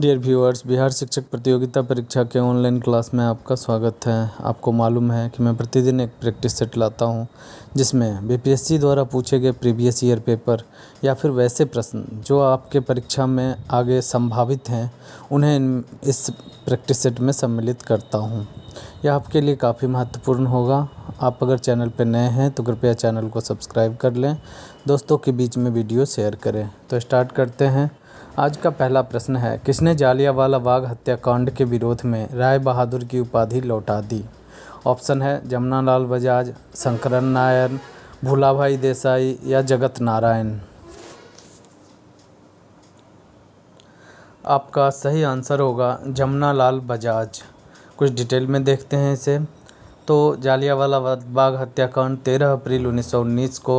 Dear viewers, Bihar शिक्षक प्रतियोगिता परीक्षा के ऑनलाइन क्लास में आपका स्वागत है। आपको मालूम है कि मैं प्रतिदिन एक प्रैक्टिस सेट लाता हूं, जिसमें बीपीएससी द्वारा पूछे गए प्रीवियस ईयर पेपर या फिर वैसे प्रश्न जो आपके परीक्षा में आगे संभावित हैं, उन्हें इस प्रैक्टिस सेट में सम्मिलित करता हूं। यह आपके लिए काफ़ी महत्वपूर्ण होगा। आप अगर चैनल पर नए हैं तो कृपया चैनल को सब्सक्राइब कर लें, दोस्तों के बीच में वीडियो शेयर करें। तो स्टार्ट करते हैं। आज का पहला प्रश्न है, किसने जालियांवाला बाग हत्याकांड के विरोध में राय बहादुर की उपाधि लौटा दी? ऑप्शन है जमनालाल बजाज, शंकरन नायर, भूलाभाई देसाई या जगत नारायण। आपका सही आंसर होगा जमनालाल बजाज। कुछ डिटेल में देखते हैं इसे। तो जालियांवाला बाग हत्याकांड 13 अप्रैल 1919 को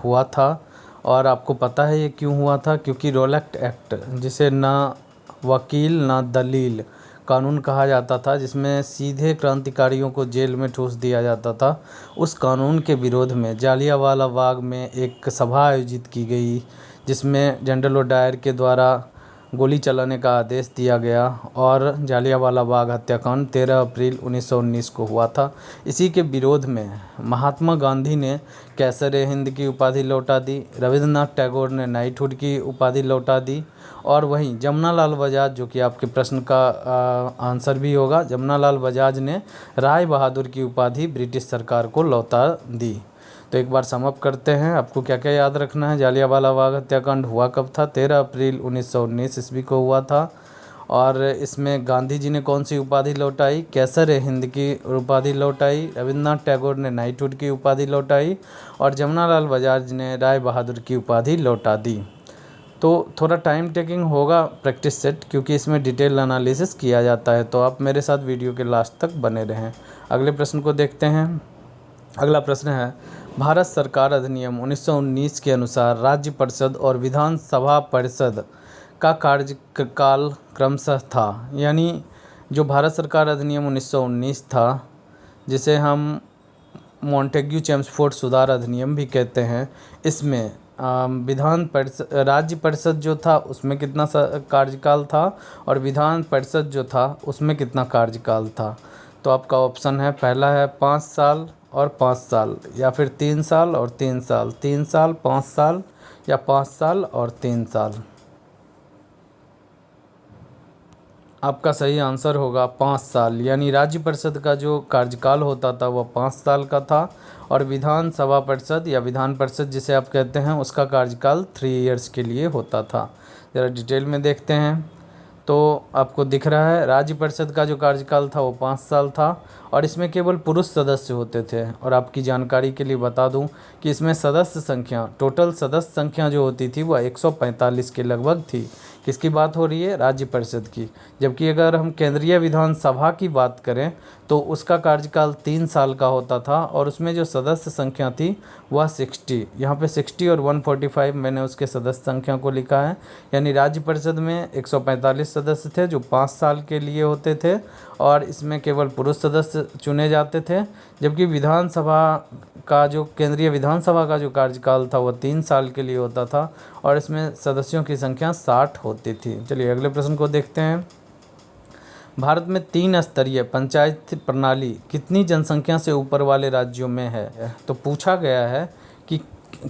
हुआ था। और आपको पता है ये क्यों हुआ था? क्योंकि रोलैक्ट एक्ट, जिसे ना वकील ना दलील कानून कहा जाता था, जिसमें सीधे क्रांतिकारियों को जेल में ठूस दिया जाता था, उस कानून के विरोध में जालियांवाला बाग में एक सभा आयोजित की गई, जिसमें जनरल डायर के द्वारा गोली चलाने का आदेश दिया गया और जालियांवाला बाग हत्याकांड 13 अप्रैल 1919 को हुआ था। इसी के विरोध में महात्मा गांधी ने कैसर-ए-हिंद की उपाधि लौटा दी, रविंद्रनाथ टैगोर ने नाइटहुड की उपाधि लौटा दी, और वहीं जमनालाल बजाज, जो कि आपके प्रश्न का आंसर भी होगा, जमनालाल बजाज ने राय बहादुर की उपाधि ब्रिटिश सरकार को लौटा दी। तो एक बार सम अप करते हैं। आपको क्या क्या याद रखना है? जालियांवाला बाग हत्याकांड हुआ कब था? 13 अप्रैल 1919 ईस्वी को हुआ था। और इसमें गांधी जी ने कौन सी उपाधि लौटाई? कैसर-ए-हिंद की उपाधि लौटाई। रविंद्रनाथ टैगोर ने नाइटहुड की उपाधि लौटाई और जमनालाल बजाज ने राय बहादुर की उपाधि लौटा दी। तो थोड़ा टाइम टेकिंग होगा प्रैक्टिस सेट, क्योंकि इसमें डिटेल एनालिसिस किया जाता है। तो आप मेरे साथ वीडियो के लास्ट तक बने रहें। अगले प्रश्न को देखते हैं। अगला प्रश्न है, भारत सरकार अधिनियम 1919 के अनुसार राज्य परिषद और विधानसभा परिषद का कार्यकाल क्रमशः था। यानी जो भारत सरकार अधिनियम 1919 था, जिसे हम मॉन्टेग्यू चेम्सफोर्ड सुधार अधिनियम भी कहते हैं, इसमें राज्य परिषद जो था उसमें कितना कार्यकाल था और विधान परिषद जो था उसमें कितना कार्यकाल था? तो आपका ऑप्शन है, पहला है 5 साल और 5 साल, या फिर 3 साल और 3 साल, 3 साल 5 साल, या 5 साल और 3 साल। आपका सही आंसर होगा 5 साल। यानी राज्य परिषद का जो कार्यकाल होता था वह 5 साल का था, और विधानसभा परिषद या विधान परिषद जिसे आप कहते हैं, उसका कार्यकाल 3 ईयर्स के लिए होता था। ज़रा डिटेल में देखते हैं। तो आपको दिख रहा है, राज्य परिषद का जो कार्यकाल था वो 5 साल था, और इसमें केवल पुरुष सदस्य होते थे। और आपकी जानकारी के लिए बता दूं कि इसमें सदस्य संख्या, टोटल सदस्य संख्या जो होती थी वह 145 के लगभग थी। किसकी बात हो रही है? राज्य परिषद की। जबकि अगर हम केंद्रीय विधानसभा की बात करें तो उसका कार्यकाल 3 साल का होता था, और उसमें जो सदस्य संख्या थी वह 60, यहाँ पे 60 और 145 मैंने उसके सदस्य संख्या को लिखा है। यानी राज्य परिषद में 145 सदस्य थे जो 5 साल के लिए होते थे, और इसमें केवल पुरुष सदस्य चुने जाते थे। जबकि विधानसभा का जो केंद्रीय विधानसभा का जो कार्यकाल था वह 3 साल के लिए होता था, और इसमें सदस्यों की संख्या 60 होती थी। चलिए अगले प्रश्न को देखते हैं। भारत में 3 स्तरीय पंचायत प्रणाली कितनी जनसंख्या से ऊपर वाले राज्यों में है? तो पूछा गया है कि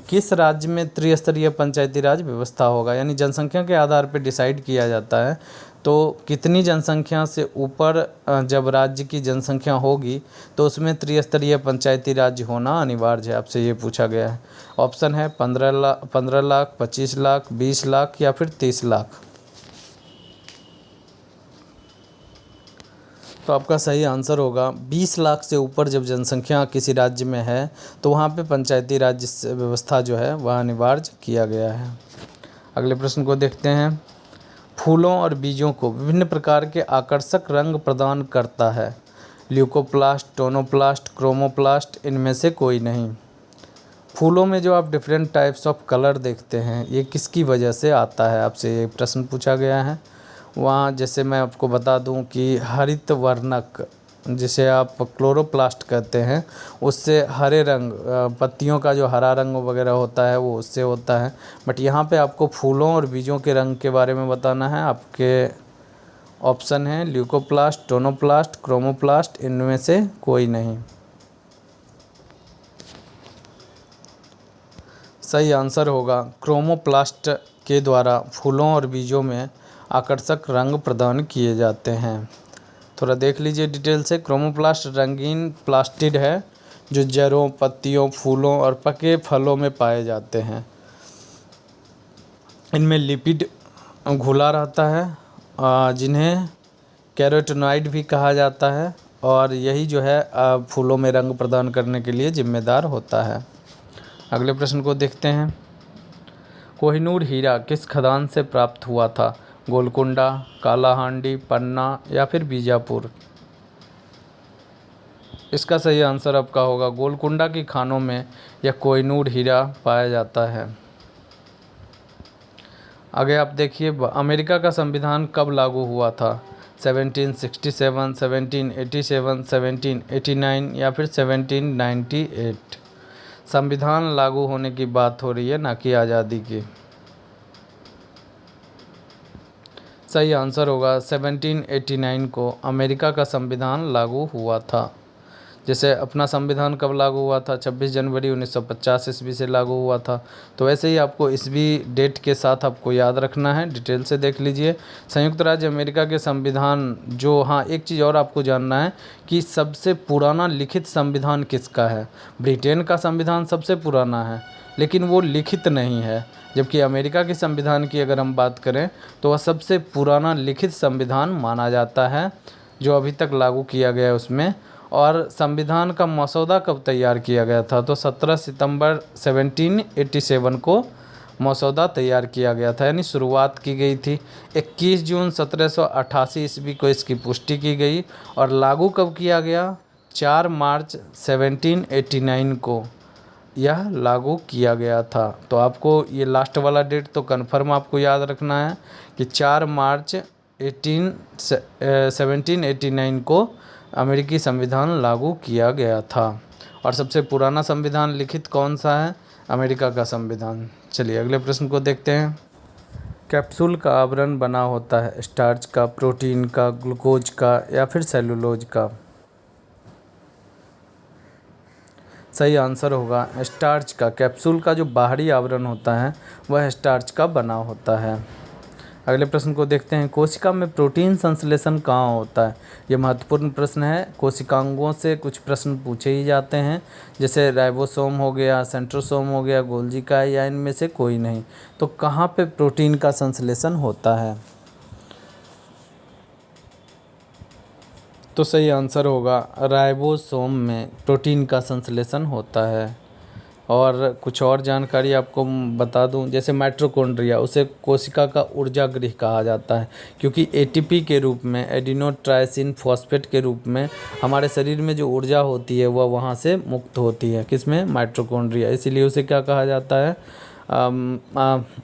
किस राज्य में त्रिस्तरीय पंचायती राज व्यवस्था होगा। यानी जनसंख्या के आधार पर डिसाइड किया जाता है। तो कितनी जनसंख्या से ऊपर जब राज्य की जनसंख्या होगी तो उसमें त्रिस्तरीय पंचायती राज होना अनिवार्य है। आपसे ये पूछा गया है। ऑप्शन है 15 लाख, 25 लाख, 20 लाख या फिर 30 लाख। तो आपका सही आंसर होगा 20 लाख से ऊपर जब जनसंख्या किसी राज्य में है तो वहाँ पे पंचायती राज व्यवस्था जो है वह अनिवार्य किया गया है। अगले प्रश्न को देखते हैं। फूलों और बीजों को विभिन्न प्रकार के आकर्षक रंग प्रदान करता है। ल्यूकोप्लास्ट, टोनोप्लास्ट, क्रोमोप्लास्ट, इनमें से कोई नहीं। फूलों में जो आप डिफरेंट टाइप्स ऑफ कलर देखते हैं, ये किसकी वजह से आता है? आपसे ये प्रश्न पूछा गया है। वहाँ जैसे मैं आपको बता दूं कि हरित वर्णक, जिसे आप क्लोरोप्लास्ट कहते हैं, उससे हरे रंग, पत्तियों का जो हरा रंग वगैरह होता है वो उससे होता है। बट यहाँ पे आपको फूलों और बीजों के रंग के बारे में बताना है। आपके ऑप्शन है ल्यूकोप्लास्ट, टोनोप्लास्ट, क्रोमोप्लास्ट, इनमें से कोई नहीं। सही आंसर होगा क्रोमोप्लास्ट के द्वारा फूलों और बीजों में आकर्षक रंग प्रदान किए जाते हैं। थोड़ा देख लीजिए डिटेल से। क्रोमोप्लास्ट रंगीन प्लास्टिड है जो जड़ों, पत्तियों, फूलों और पके फलों में पाए जाते हैं। इनमें लिपिड घुला रहता है जिन्हें कैरोटीनॉइड भी कहा जाता है, और यही जो है फूलों में रंग प्रदान करने के लिए जिम्मेदार होता है। अगले प्रश्न को देखते हैं। कोहिनूर हीरा किस खदान से प्राप्त हुआ था? गोलकुंडा, कालाहांडी, पन्ना या फिर बीजापुर? इसका सही आंसर आपका होगा गोलकुंडा की खानों में यह कोहिनूर हीरा पाया जाता है। आगे आप देखिए, अमेरिका का संविधान कब लागू हुआ था? 1767, 1787, 1789 या फिर 1798? संविधान लागू होने की बात हो रही है, ना कि आज़ादी की। सही आंसर होगा 1789 को अमेरिका का संविधान लागू हुआ था। जैसे अपना संविधान कब लागू हुआ था? 26 जनवरी 1950 ईस्वी से लागू हुआ था। तो वैसे ही आपको ईस्वी डेट के साथ आपको याद रखना है, डिटेल से देख लीजिए। संयुक्त राज्य अमेरिका के संविधान जो, हाँ एक चीज़ और आपको जानना है कि सबसे पुराना लिखित संविधान किसका है? ब्रिटेन का संविधान सबसे पुराना है, लेकिन वो लिखित नहीं है। जबकि अमेरिका के संविधान की अगर हम बात करें तो वह सबसे पुराना लिखित संविधान माना जाता है जो अभी तक लागू किया गया है उसमें। और संविधान का मसौदा कब तैयार किया गया था? तो 17 सितंबर 1787 को मसौदा तैयार किया गया था, यानी शुरुआत की गई थी। 21 जून 1788 ईस्वी को इसकी पुष्टि की गई और लागू कब किया गया? 4 मार्च 1789 को यह लागू किया गया था। तो आपको ये लास्ट वाला डेट तो कन्फर्म आपको याद रखना है कि 4 मार्च 1789 को अमेरिकी संविधान लागू किया गया था। और सबसे पुराना संविधान लिखित कौन सा है? अमेरिका का संविधान। चलिए अगले प्रश्न को देखते हैं। कैप्सूल का आवरण बना होता है स्टार्च का, प्रोटीन का, ग्लूकोज का या फिर सेलुलोज का? सही आंसर होगा स्टार्च का। कैप्सूल का जो बाहरी आवरण होता है वह स्टार्च का बना होता है। अगले प्रश्न को देखते हैं। कोशिका में प्रोटीन संश्लेषण कहाँ होता है? ये महत्वपूर्ण प्रश्न है। कोशिकांगों से कुछ प्रश्न पूछे ही जाते हैं, जैसे राइबोसोम हो गया, सेंट्रोसोम हो गया, गोल्गी का, या इनमें से कोई नहीं। तो कहाँ पे प्रोटीन का संश्लेषण होता है? तो सही आंसर होगा राइबोसोम में प्रोटीन का संश्लेषण होता है। और कुछ और जानकारी आपको बता दूं, जैसे माइटोकॉन्ड्रिया, उसे कोशिका का ऊर्जा गृह कहा जाता है, क्योंकि एटीपी के रूप में, एडिनोट्राइसिन फॉस्फेट के रूप में हमारे शरीर में जो ऊर्जा होती है वह वहाँ से मुक्त होती है। किसमें? माइटोकॉन्ड्रिया। इसीलिए उसे क्या कहा जाता है?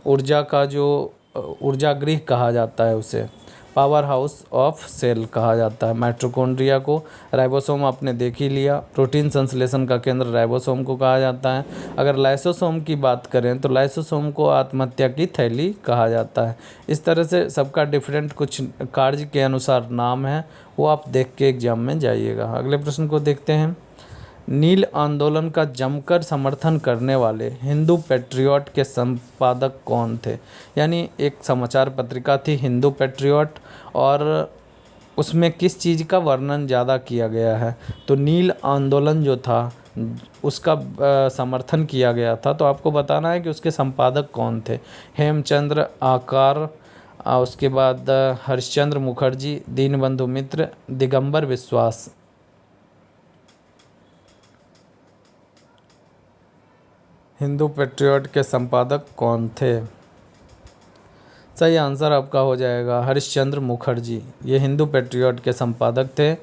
ऊर्जा का जो ऊर्जा गृह कहा जाता है, उसे पावर हाउस ऑफ सेल कहा जाता है माइटोकॉन्ड्रिया को। राइबोसोम आपने देख ही लिया, प्रोटीन संश्लेषण का केंद्र राइबोसोम को कहा जाता है। अगर लाइसोसोम की बात करें तो लाइसोसोम को आत्महत्या की थैली कहा जाता है। इस तरह से सबका डिफरेंट कुछ कार्य के अनुसार नाम है, वो आप देख के एग्जाम में जाइएगा। अगले प्रश्न को देखते हैं। नील आंदोलन का जमकर समर्थन करने वाले हिंदू पैट्रियट के संपादक कौन थे? यानी एक समाचार पत्रिका थी हिंदू पैट्रियट, और उसमें किस चीज़ का वर्णन ज़्यादा किया गया है? तो नील आंदोलन जो था उसका समर्थन किया गया था। तो आपको बताना है कि उसके संपादक कौन थे। हेमचंद्र आकार, उसके बाद हरिश्चंद्र मुखर्जी, दीनबंधु मित्र, दिगंबर विश्वास। हिंदू पैट्रियट के संपादक कौन थे? सही आंसर आपका हो जाएगा हरिश्चंद्र मुखर्जी। ये हिंदू पैट्रियट के संपादक थे।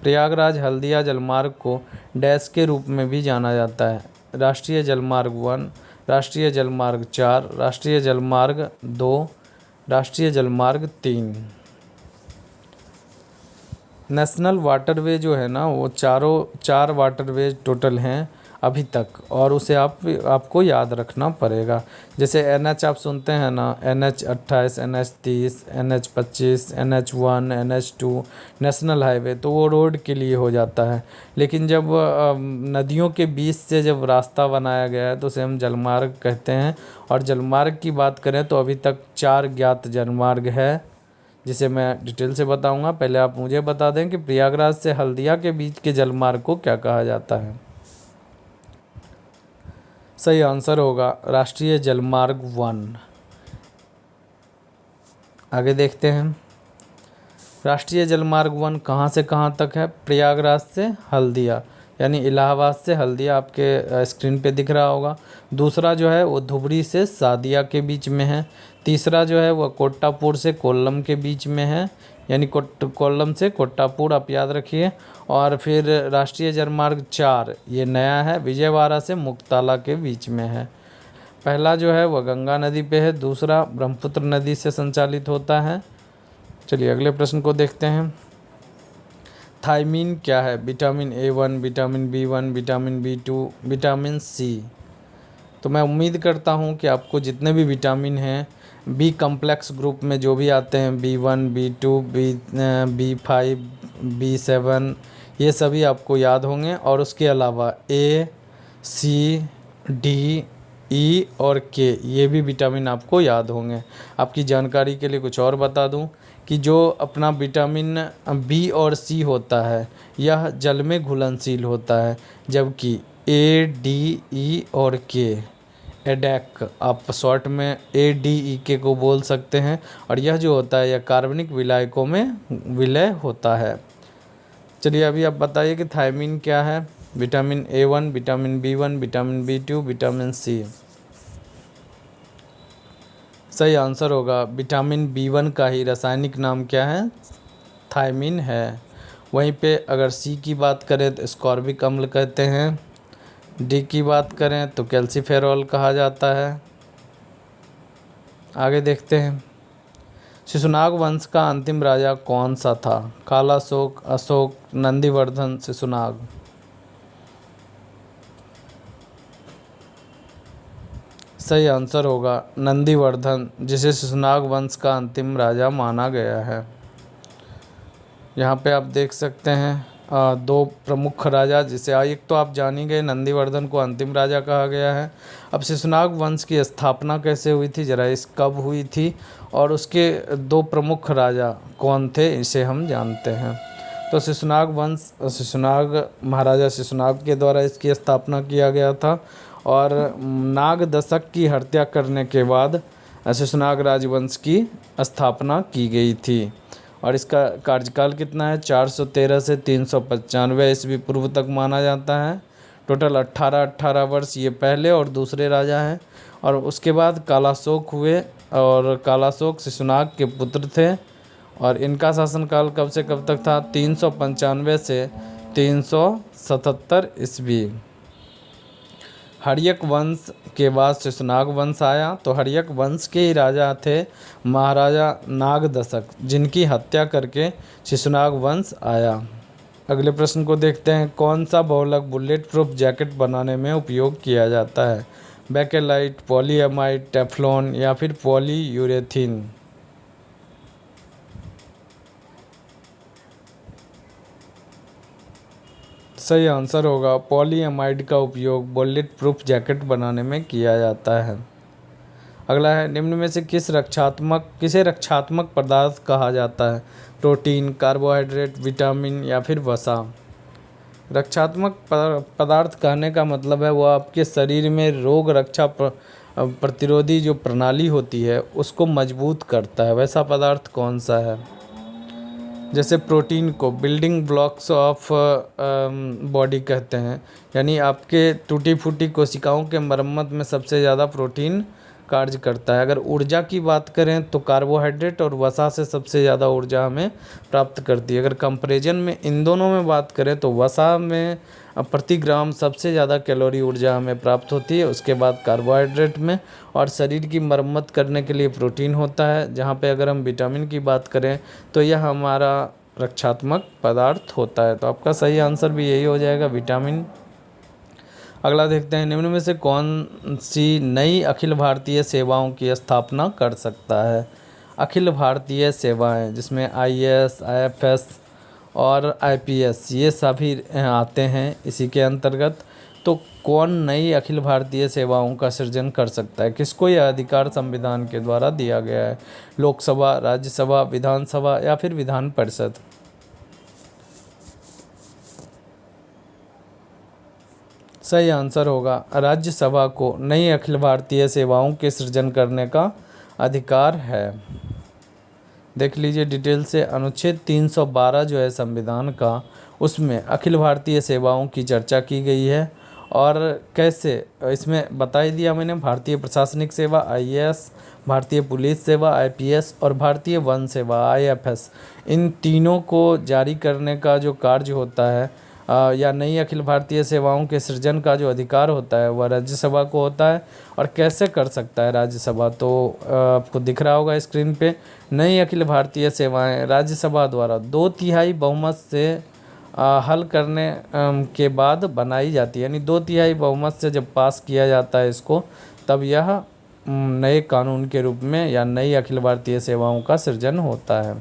प्रयागराज हल्दिया जलमार्ग को डैश के रूप में भी जाना जाता है? राष्ट्रीय जलमार्ग 1, राष्ट्रीय जलमार्ग 4, राष्ट्रीय जलमार्ग 2, राष्ट्रीय जलमार्ग 3। नेशनल वाटरवे जो है ना, वो चार वाटरवे टोटल हैं। अभी तक, और उसे आपको याद रखना पड़ेगा। जैसे NH आप सुनते हैं ना, NH28, NH30, NH25, NH1, NH2 national highway, तो वो रोड के लिए हो जाता है। लेकिन जब नदियों के बीच से जब रास्ता बनाया गया है तो उसे हम जलमार्ग कहते हैं। और जलमार्ग की बात करें तो अभी तक 4 ज्ञात जलमार्ग है, जिसे मैं डिटेल से बताऊंगा। पहले आप मुझे बता दें कि प्रयागराज से हल्दिया के बीच के जलमार्ग को क्या कहा जाता है। सही आंसर होगा राष्ट्रीय जलमार्ग 1। आगे देखते हैं, राष्ट्रीय जलमार्ग 1 कहाँ से कहाँ तक है? प्रयागराज से हल्दिया, यानी इलाहाबाद से हल्दिया आपके स्क्रीन पे दिख रहा होगा। दूसरा जो है वो धुबरी से सादिया के बीच में है। तीसरा जो है वह कोट्टापुर से कोल्लम के बीच में है, यानी कोल्लम से कोट्टापुर, आप याद रखिए। और फिर राष्ट्रीय जलमार्ग 4 ये नया है, विजयवाड़ा से मुक्ताला के बीच में है। पहला जो है वह गंगा नदी पे है, दूसरा ब्रह्मपुत्र नदी से संचालित होता है। चलिए अगले प्रश्न को देखते हैं। थायमीन क्या है? Vitamin A1, vitamin B1, vitamin B2, vitamin C। तो मैं उम्मीद करता हूँ कि आपको जितने भी विटामिन हैं बी कम्प्लेक्स ग्रुप में जो भी आते हैं, B1, B2, B5, B7, ये सभी आपको याद होंगे। और उसके अलावा A, C, D, E और K, ये भी विटामिन आपको याद होंगे। आपकी जानकारी के लिए कुछ और बता दूं कि जो अपना विटामिन B और C होता है यह जल में घुलनशील होता है, जबकि A, D, E और K, एडेक, आप शॉर्ट में ADEK को बोल सकते हैं, और यह जो होता है यह कार्बनिक विलायकों में विलय होता है। चलिए अभी आप बताइए कि थायमीन क्या है? Vitamin A1, vitamin B1, vitamin B2, vitamin C। सही आंसर होगा विटामिन B1 का ही रासायनिक नाम क्या है? थायमीन है। वहीं पे अगर C की बात करें तो स्कॉर्बिक अम्ल कहते हैं। D की बात करें तो कैल्सीफेरॉल कहा जाता है। आगे देखते हैं, शिशुनाग वंश का अंतिम राजा कौन सा था? कालाशोक, अशोक, नंदीवर्धन, शिशुनाग। सही आंसर होगा नंदीवर्धन, जिसे शिशुनाग वंश का अंतिम राजा माना गया है। यहाँ पे आप देख सकते हैं 2 प्रमुख राजा, जिसे एक तो आप जान ही गए, नंदीवर्धन को अंतिम राजा कहा गया है। अब शिशुनाग वंश की स्थापना कैसे हुई थी, जरा इस कब हुई थी, और उसके 2 प्रमुख राजा कौन थे, इसे हम जानते हैं। तो शिशुनाग वंश, महाराजा शिशुनाग के द्वारा इसकी स्थापना किया गया था। और नाग दशक की हत्या करने के बाद शिशुनाग राजवंश की स्थापना की गई थी। और इसका कार्यकाल कितना है? 413 से 395 ईस्वी पूर्व तक माना जाता है। टोटल 18 वर्ष ये पहले और दूसरे राजा हैं। और उसके बाद कालाशोक हुए, और कालाशोक शिशुनाग के पुत्र थे। और इनका शासनकाल कब से कब तक था? 395 से 377 ईस्वी। हर्यक वंश के बाद शिशुनाग वंश आया, तो हर्यक वंश के ही राजा थे महाराजा नागदशक, जिनकी हत्या करके शिशुनाग वंश आया। अगले प्रश्न को देखते हैं, कौन सा बहुलक बुलेट प्रूफ जैकेट बनाने में उपयोग किया जाता है? बेकेलाइट, पॉलीएमाइड, टेफ्लॉन या फिर पॉलीयूरेथीन। सही आंसर होगा पॉलीएमाइड का उपयोग बुलेट प्रूफ जैकेट बनाने में किया जाता है। अगला है, निम्न में से किसे रक्षात्मक पदार्थ कहा जाता है? प्रोटीन, कार्बोहाइड्रेट, विटामिन या फिर वसा। रक्षात्मक पदार्थ कहने का मतलब है वो आपके शरीर में रोग रक्षा प्रतिरोधी जो प्रणाली होती है उसको मजबूत करता है। वैसा पदार्थ कौन सा है? जैसे प्रोटीन को बिल्डिंग ब्लॉक्स ऑफ बॉडी कहते हैं, यानी आपके टूटी फूटी कोशिकाओं के मरम्मत में सबसे ज़्यादा प्रोटीन कार्य करता है। अगर ऊर्जा की बात करें तो कार्बोहाइड्रेट और वसा से सबसे ज़्यादा ऊर्जा हमें प्राप्त करती है। अगर कंपैरिजन में इन दोनों में बात करें तो वसा में प्रति ग्राम सबसे ज़्यादा कैलोरी ऊर्जा हमें प्राप्त होती है, उसके बाद कार्बोहाइड्रेट में, और शरीर की मरम्मत करने के लिए प्रोटीन होता है। जहाँ पे अगर हम विटामिन की बात करें तो यह हमारा रक्षात्मक पदार्थ होता है। तो आपका सही आंसर भी यही हो जाएगा, विटामिन। अगला देखते हैं, निम्न में से कौन सी नई अखिल भारतीय सेवाओं की स्थापना कर सकता है। अखिल भारतीय सेवाएं जिसमें आईएएस, आईएफएस और आईपीएस ये सभी आते हैं इसी के अंतर्गत। तो कौन नई अखिल भारतीय सेवाओं का सृजन कर सकता है, किसको यह अधिकार संविधान के द्वारा दिया गया है। लोकसभा, राज्यसभा, विधानसभा या फिर विधान परिषद। सही आंसर होगा राज्यसभा को नई अखिल भारतीय सेवाओं के सृजन करने का अधिकार है। देख लीजिए डिटेल से, अनुच्छेद 312 जो है संविधान का, उसमें अखिल भारतीय सेवाओं की चर्चा की गई है। और कैसे, इसमें बता ही दिया मैंने, भारतीय प्रशासनिक सेवा आईएएस, भारतीय पुलिस सेवा आईपीएस और भारतीय वन सेवा आईएफएस, इन तीनों को जारी करने का जो कार्य होता है या नई अखिल भारतीय सेवाओं के सृजन का जो अधिकार होता है वह राज्यसभा को होता है। और कैसे कर सकता है राज्यसभा, तो आपको दिख रहा होगा स्क्रीन पे, नई अखिल भारतीय सेवाएं राज्यसभा द्वारा 2/3 बहुमत से हल करने के बाद बनाई जाती है। यानी 2/3 बहुमत से जब पास किया जाता है इसको, तब यह नए कानून के रूप में या नई अखिल भारतीय सेवाओं का सृजन होता है।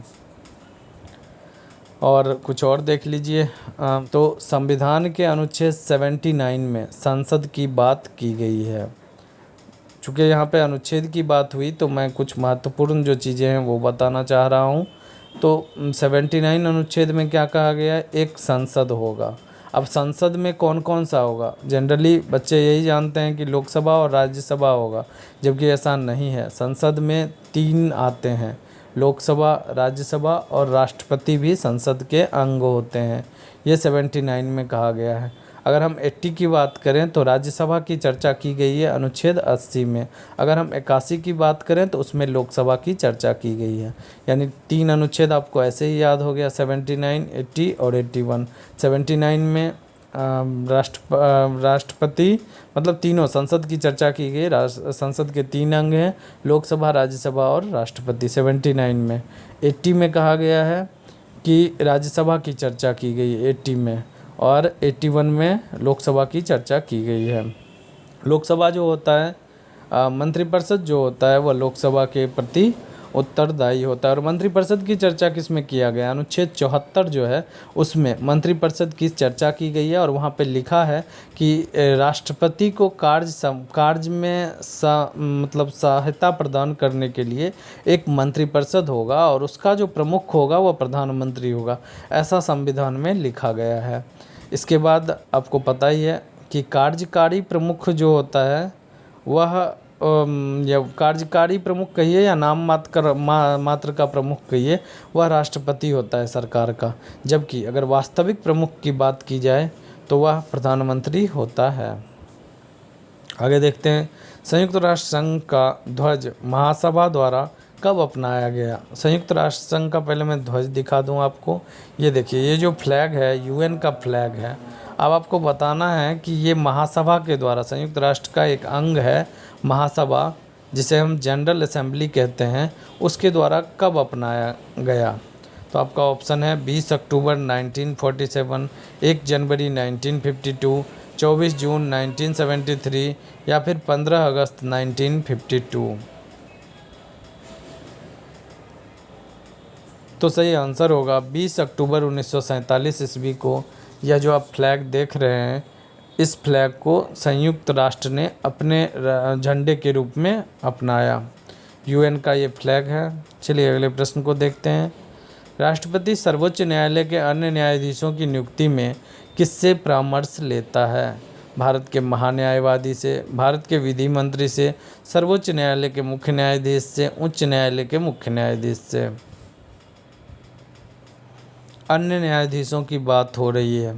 और कुछ और देख लीजिए, तो संविधान के अनुच्छेद 79 में संसद की बात की गई है। चूँकि यहाँ पे अनुच्छेद की बात हुई तो मैं कुछ महत्वपूर्ण जो चीज़ें हैं वो बताना चाह रहा हूँ। तो 79 अनुच्छेद में क्या कहा गया है, एक संसद होगा। अब संसद में कौन कौन सा होगा, जनरली बच्चे यही जानते हैं कि लोकसभा और राज्यसभा होगा, जबकि ऐसा नहीं है। संसद में 3 आते हैं, लोकसभा, राज्यसभा और राष्ट्रपति भी संसद के अंग होते हैं। ये 79 में कहा गया है। अगर हम 80 की बात करें तो राज्यसभा की चर्चा की गई है अनुच्छेद 80 में। अगर हम 81 की बात करें तो उसमें लोकसभा की चर्चा की गई है। यानी 3 अनुच्छेद आपको ऐसे ही याद हो गया, 79, 80 और 81। 79 में राष्ट्रपति मतलब तीनों संसद की चर्चा की गई। संसद के 3 अंग हैं, लोकसभा, राज्यसभा और राष्ट्रपति 79 में। 80 में कहा गया है कि राज्यसभा की चर्चा की गई 80 में, और 81 में लोकसभा की चर्चा की गई है। लोकसभा जो होता है, मंत्रिपरिषद जो होता है वह लोकसभा के प्रति उत्तरदायी होता है। और मंत्रिपरिषद की चर्चा किस में किया गया, अनुच्छेद 74 जो है उसमें मंत्रिपरिषद की चर्चा की गई है। और वहाँ पे लिखा है कि राष्ट्रपति को कार्य में मतलब सहायता प्रदान करने के लिए एक मंत्रिपरिषद होगा और उसका जो प्रमुख होगा वह प्रधानमंत्री होगा, ऐसा संविधान में लिखा गया है। इसके बाद आपको पता ही है कि कार्यकारी प्रमुख जो होता है वह या कार्यकारी प्रमुख कहिए या नाम मात्र का प्रमुख कहिए, वह राष्ट्रपति होता है सरकार का। जबकि अगर वास्तविक प्रमुख की बात की जाए तो वह प्रधानमंत्री होता है। आगे देखते हैं, संयुक्त राष्ट्र संघ का ध्वज महासभा द्वारा कब अपनाया गया। संयुक्त राष्ट्र संघ का पहले मैं ध्वज दिखा दूं आपको। ये देखिए, ये जो फ्लैग है यूएन का फ्लैग है। अब आपको बताना है कि ये महासभा के द्वारा, संयुक्त राष्ट्र का एक अंग है महासभा, जिसे हम जनरल असेंबली कहते हैं, उसके द्वारा कब अपनाया गया। तो आपका ऑप्शन है 20 अक्टूबर 1947, 1 जनवरी 1952, 24 जून 1973 या फिर 15 अगस्त 1952। तो सही आंसर होगा 20 अक्टूबर 1947 ईस्वी को। यह जो आप फ्लैग देख रहे हैं, इस फ्लैग को संयुक्त राष्ट्र ने अपने झंडे के रूप में अपनाया। यूएन का ये फ्लैग है। चलिए अगले प्रश्न को देखते हैं। राष्ट्रपति सर्वोच्च न्यायालय के अन्य न्यायाधीशों की नियुक्ति में किससे परामर्श लेता है। भारत के महान्यायवादी से, भारत के विधि मंत्री से, सर्वोच्च न्यायालय के मुख्य न्यायाधीश से, उच्च न्यायालय के मुख्य न्यायाधीश से। अन्य न्यायाधीशों की बात हो रही है।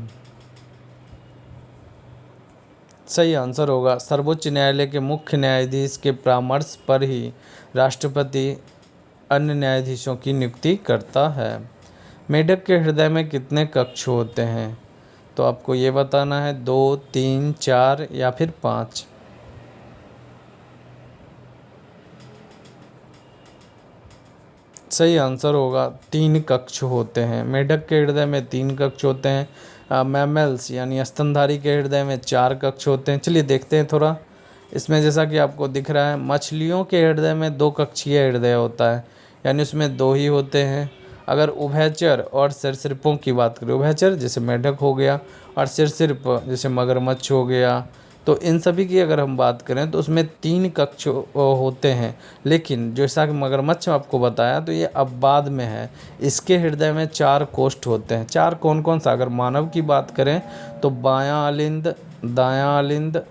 सही आंसर होगा सर्वोच्च न्यायालय के मुख्य न्यायाधीश के परामर्श पर ही राष्ट्रपति अन्य न्यायाधीशों की नियुक्ति करता है। मेढक के हृदय में कितने कक्ष होते हैं। तो आपको ये बताना है 2, 3, 4 या फिर 5। सही आंसर होगा 3 कक्ष होते हैं। मेढक के हृदय में 3 कक्ष होते हैं। मैमल्स यानी स्तनधारी के हृदय में 4 कक्ष होते हैं। चलिए देखते हैं थोड़ा इसमें। जैसा कि आपको दिख रहा है, मछलियों के हृदय में 2 कक्षीय हृदय होता है, यानी उसमें 2 ही होते हैं। अगर उभयचर और सरीसृपों की बात करें, उभयचर जैसे मेढक हो गया और सरीसृप जैसे मगरमच्छ हो गया, तो इन सभी की अगर हम बात करें तो उसमें 3 कक्ष होते हैं। लेकिन जैसा कि मगरमच्छ आपको बताया तो ये अब बाद में है, इसके हृदय में 4 कोष्ठ होते हैं। 4 कौन कौन सा? अगर मानव की बात करें तो बायां अलिंद, दायां अलिंद,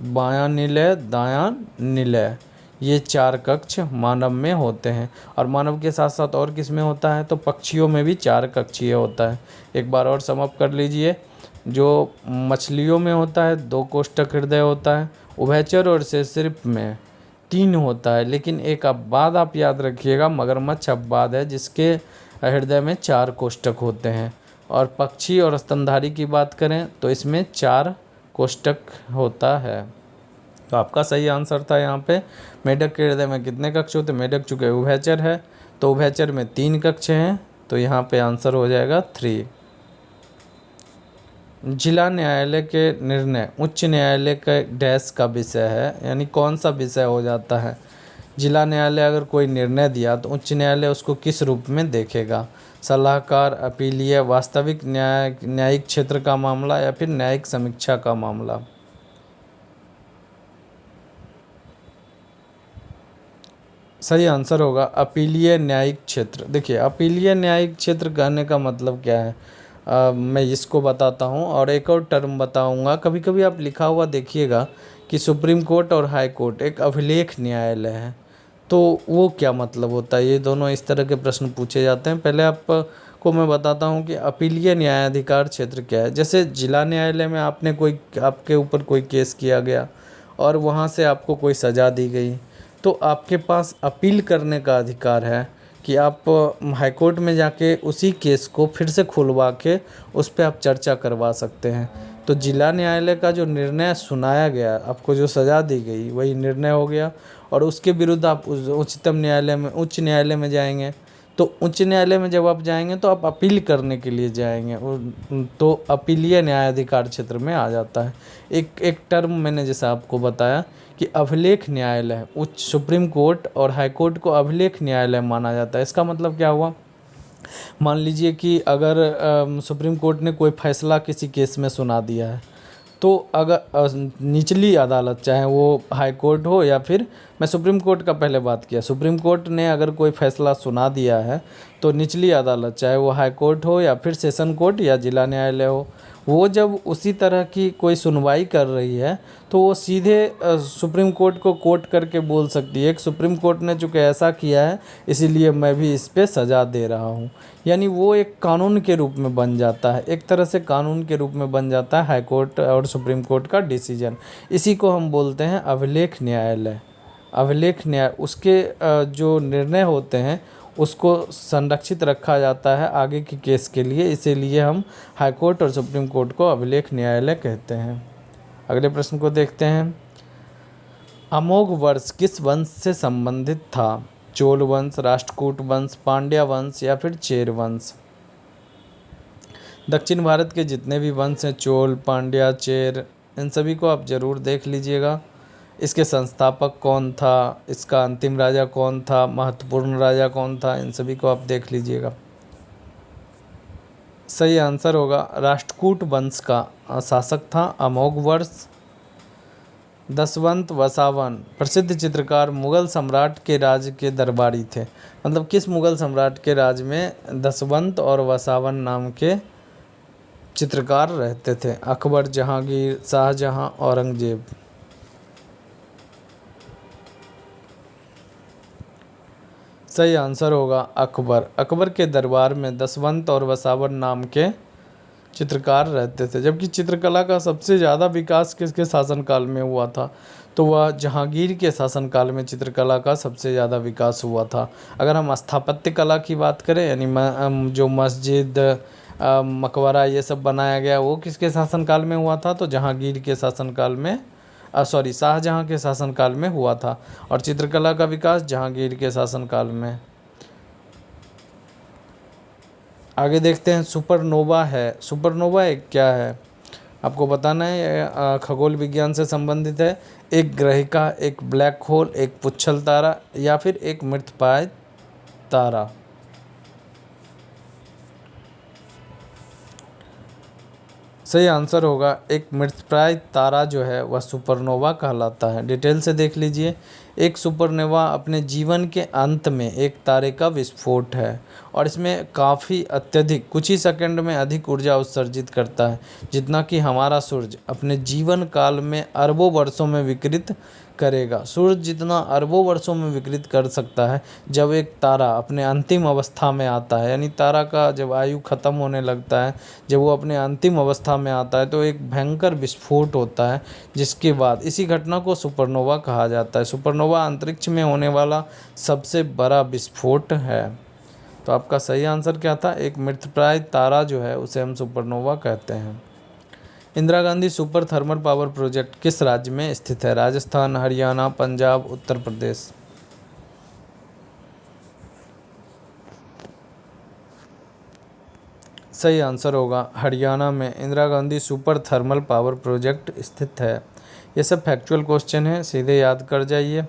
बायां निलय, दायां निलय, ये 4 कक्ष मानव में होते हैं। और मानव के साथ साथ और किस में होता है? तो पक्षियों में भी 4 कक्षीय होता है। एक बार और सम अप कर लीजिए। जो मछलियों में होता है 2 कोष्ठक हृदय होता है, उभयचर और सरीसृप में 3 होता है। लेकिन एक अपवाद आप याद रखिएगा, मगरमच्छ अपवाद है जिसके हृदय में 4 कोष्ठक होते हैं। और पक्षी और स्तनधारी की बात करें तो इसमें 4 कोष्ठक होता है। तो आपका सही आंसर था यहाँ पे। मेढक के हृदय में कितने कक्ष होते हैं? मेढक चूँकि उभयचर है तो उभयचर में 3 कक्ष हैं, तो यहाँ पे आंसर हो जाएगा 3। जिला न्यायालय के निर्णय उच्च न्यायालय के डैश का विषय है, यानी कौन सा विषय हो जाता है? जिला न्यायालय अगर कोई निर्णय दिया तो उच्च न्यायालय उसको किस रूप में देखेगा? सलाहकार, अपीलीय, वास्तविक न्यायिक क्षेत्र का मामला या फिर न्यायिक समीक्षा का मामला? सही आंसर होगा अपीलीय न्यायिक क्षेत्र। देखिए, अपीलीय न्यायिक क्षेत्र कहने का मतलब क्या है? मैं इसको बताता हूँ और एक और टर्म बताऊँगा। कभी कभी आप लिखा हुआ देखिएगा कि सुप्रीम कोर्ट और हाई कोर्ट एक अभिलेख न्यायालय है, तो वो क्या मतलब होता है? ये दोनों इस तरह के प्रश्न पूछे जाते हैं। पहले आपको मैं बताता हूँ कि अपीलीय न्यायाधिकार क्षेत्र क्या है। जैसे जिला न्यायालय में आपके ऊपर कोई केस किया गया और वहाँ से आपको कोई सज़ा दी गई, तो आपके पास अपील करने का अधिकार है कि आप हाई कोर्ट में जाके उसी केस को फिर से खुलवा के उस पर आप चर्चा करवा सकते हैं। तो जिला न्यायालय का जो निर्णय सुनाया गया, आपको जो सज़ा दी गई, वही निर्णय हो गया। और उसके विरुद्ध आप उच्च न्यायालय में जाएंगे। तो उच्च न्यायालय में जब आप जाएंगे तो आप अपील करने के लिए जाएंगे, तो अपीलीय न्यायाधिकार क्षेत्र में आ जाता है। एक टर्म मैंने जैसा आपको बताया कि अभिलेख न्यायालय, उच्च सुप्रीम कोर्ट और हाई कोर्ट को अभिलेख न्यायालय माना जाता है। इसका मतलब क्या हुआ? मान लीजिए कि अगर सुप्रीम कोर्ट ने कोई फैसला किसी केस में सुना दिया है, तो अगर निचली अदालत, चाहे वो हाई कोर्ट हो या फिर, मैं सुप्रीम कोर्ट का पहले बात किया, सुप्रीम कोर्ट ने अगर कोई फैसला सुना दिया है तो निचली अदालत, चाहे वो हाई कोर्ट हो या फिर सेशन कोर्ट या जिला न्यायालय हो, वो जब उसी तरह की कोई सुनवाई कर रही है तो वो सीधे सुप्रीम कोर्ट को कोर्ट करके बोल सकती है कि सुप्रीम कोर्ट ने चूँकि ऐसा किया है इसीलिए मैं भी इस पे सज़ा दे रहा हूँ। यानी वो एक कानून के रूप में बन जाता है, एक तरह से कानून के रूप में बन जाता है हाई कोर्ट और सुप्रीम कोर्ट का डिसीजन। इसी को हम बोलते हैं अभिलेख न्यायालय। अभिलेख न्याय, उसके जो निर्णय होते हैं उसको संरक्षित रखा जाता है आगे के केस के लिए, इसीलिए हम हाई कोर्ट और सुप्रीम कोर्ट को अभिलेख न्यायालय कहते हैं। अगले प्रश्न को देखते हैं। अमोघ वर्ष किस वंश से संबंधित था? चोल वंश, राष्ट्रकूट वंश, पांड्या वंश या फिर चेर वंश? दक्षिण भारत के जितने भी वंश हैं, चोल, पांड्या, चेर, इन सभी को आप ज़रूर देख लीजिएगा। इसके संस्थापक कौन था, इसका अंतिम राजा कौन था, महत्वपूर्ण राजा कौन था, इन सभी को आप देख लीजिएगा। सही आंसर होगा राष्ट्रकूट वंश का शासक था अमोघ वर्ष। दसवंत वसावन प्रसिद्ध चित्रकार मुगल सम्राट के राज के दरबारी थे। मतलब किस मुगल सम्राट के राज में दसवंत और वसावन नाम के चित्रकार रहते थे? अकबर, जहांगीर, शाहजहां, औरंगजेब? सही आंसर होगा अकबर। अकबर के दरबार में दसवंत और वसावन नाम के चित्रकार रहते थे। जबकि चित्रकला का सबसे ज़्यादा विकास किसके शासनकाल में हुआ था? तो वह जहांगीर के शासनकाल में चित्रकला का सबसे ज़्यादा विकास हुआ था। अगर हम स्थापत्य कला की बात करें, यानी जो मस्जिद, मकबरा, ये सब बनाया गया, वो किसके शासनकाल में हुआ था? तो जहांगीर के शासनकाल में, शाहजहां के शासनकाल में हुआ था। और चित्रकला का विकास जहांगीर के शासनकाल में। आगे देखते हैं सुपरनोवा है। सुपरनोवा एक क्या है आपको बताना है। ये खगोल विज्ञान से संबंधित है। एक ग्रहिका, एक ब्लैक होल, एक पुच्छल तारा या फिर एक मृतप्राय तारा। सही आंसर होगा एक मृतप्राय तारा जो है वह सुपरनोवा कहलाता है। डिटेल से देख लीजिए। एक सुपरनोवा अपने जीवन के अंत में एक तारे का विस्फोट है और इसमें काफ़ी अत्यधिक कुछ ही सेकंड में अधिक ऊर्जा उत्सर्जित करता है जितना कि हमारा सूरज अपने जीवन काल में अरबों वर्षों में विकिरित करेगा। सूरज जितना अरबों वर्षों में विकिरित कर सकता है, जब एक तारा अपने अंतिम अवस्था में आता है, यानी तारा का जब आयु खत्म होने लगता है, जब वो अपने अंतिम अवस्था में आता है तो एक भयंकर विस्फोट होता है, जिसके बाद इसी घटना को सुपरनोवा कहा जाता है। सुपरनोवा अंतरिक्ष में होने वाला सबसे बड़ा विस्फोट है। तो आपका सही आंसर क्या था? एक मृतप्राय तारा जो है उसे हम सुपरनोवा कहते हैं। Indira Gandhi super thermal power project किस राज्य में स्थित है? राजस्थान, हरियाणा, पंजाब, उत्तर प्रदेश। सही आंसर होगा हरियाणा में Indira Gandhi super thermal power project स्थित है। ये सब फैक्चुअल क्वेश्चन है, सीधे याद कर जाइए।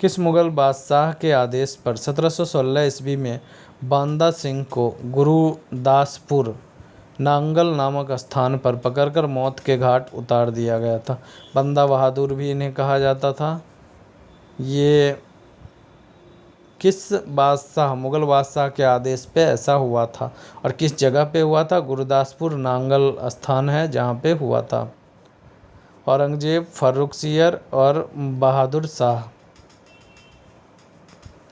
किस मुगल बादशाह के आदेश पर 1716 ईस्वी में बांदा सिंह को गुरुदासपुर नांगल नामक स्थान पर पकड़कर मौत के घाट उतार दिया गया था? बंदा बहादुर भी इन्हें कहा जाता था। ये किस बादशाह मुगल बादशाह के आदेश पे ऐसा हुआ था और किस जगह पे हुआ था? गुरुदासपुर नांगल स्थान है जहाँ पे हुआ था। औरंगजेब, फर्रुखसियर और बहादुर शाह।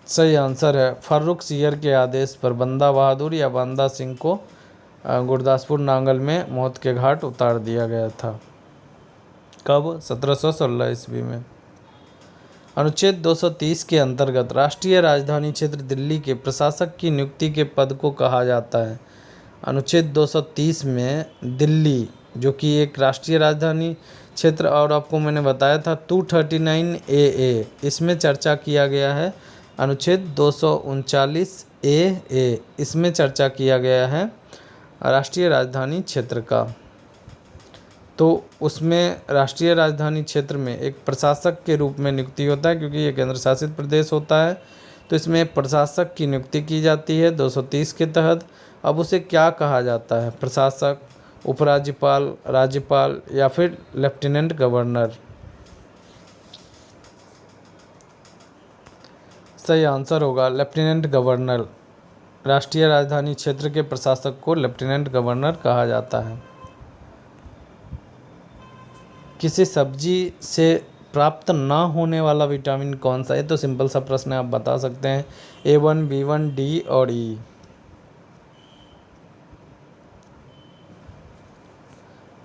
सही आंसर है फर्रुखसियर के आदेश पर बंदा बहादुर या बांदा सिंह को गुरदासपुर नांगल में मौत के घाट उतार दिया गया था। कब? 1716 ईस्वी में। अनुच्छेद 230 के अंतर्गत राष्ट्रीय राजधानी क्षेत्र दिल्ली के प्रशासक की नियुक्ति के पद को कहा जाता है? अनुच्छेद 230 में दिल्ली जो कि एक राष्ट्रीय राजधानी क्षेत्र, और आपको मैंने बताया था 239 AA इसमें चर्चा किया गया है। अनुच्छेद 239 AA इसमें चर्चा किया गया है राष्ट्रीय राजधानी क्षेत्र का। तो उसमें राष्ट्रीय राजधानी क्षेत्र में एक प्रशासक के रूप में नियुक्ति होता है, क्योंकि ये केंद्र शासित प्रदेश होता है। तो इसमें प्रशासक की नियुक्ति की जाती है 230 के तहत। अब उसे क्या कहा जाता है? प्रशासक, उपराज्यपाल, राज्यपाल या फिर लेफ्टिनेंट गवर्नर। सही आंसर होगा लेफ्टिनेंट गवर्नर। राष्ट्रीय राजधानी क्षेत्र के प्रशासक को लेफ्टिनेंट गवर्नर कहा जाता है। किसी सब्जी से प्राप्त ना होने वाला विटामिन कौन सा है? तो सिंपल सा प्रश्न है, आप बता सकते हैं। A1, B1, D और E।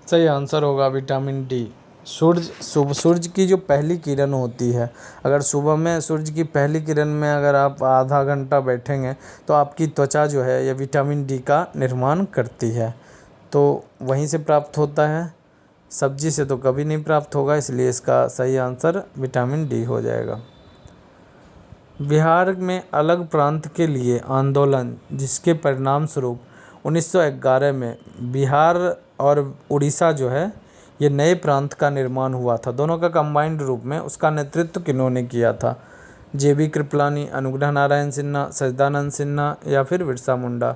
सही आंसर होगा विटामिन डी। सूरज की जो पहली किरण होती है, अगर सुबह में सूरज की पहली किरण में अगर आप आधा घंटा बैठेंगे तो आपकी त्वचा जो है ये विटामिन डी का निर्माण करती है, तो वहीं से प्राप्त होता है, सब्जी से तो कभी नहीं प्राप्त होगा, इसलिए इसका सही आंसर विटामिन डी हो जाएगा। बिहार में अलग प्रांत के लिए आंदोलन जिसके परिणाम स्वरूप 1911 में बिहार और उड़ीसा जो है ये नए प्रांत का निर्माण हुआ था, दोनों का कंबाइंड रूप में, उसका नेतृत्व किन्होंने किया था? JB कृपलानी, अनुग्रह नारायण सिन्हा, सच्चिदानंद सिन्हा या फिर बिरसा मुंडा।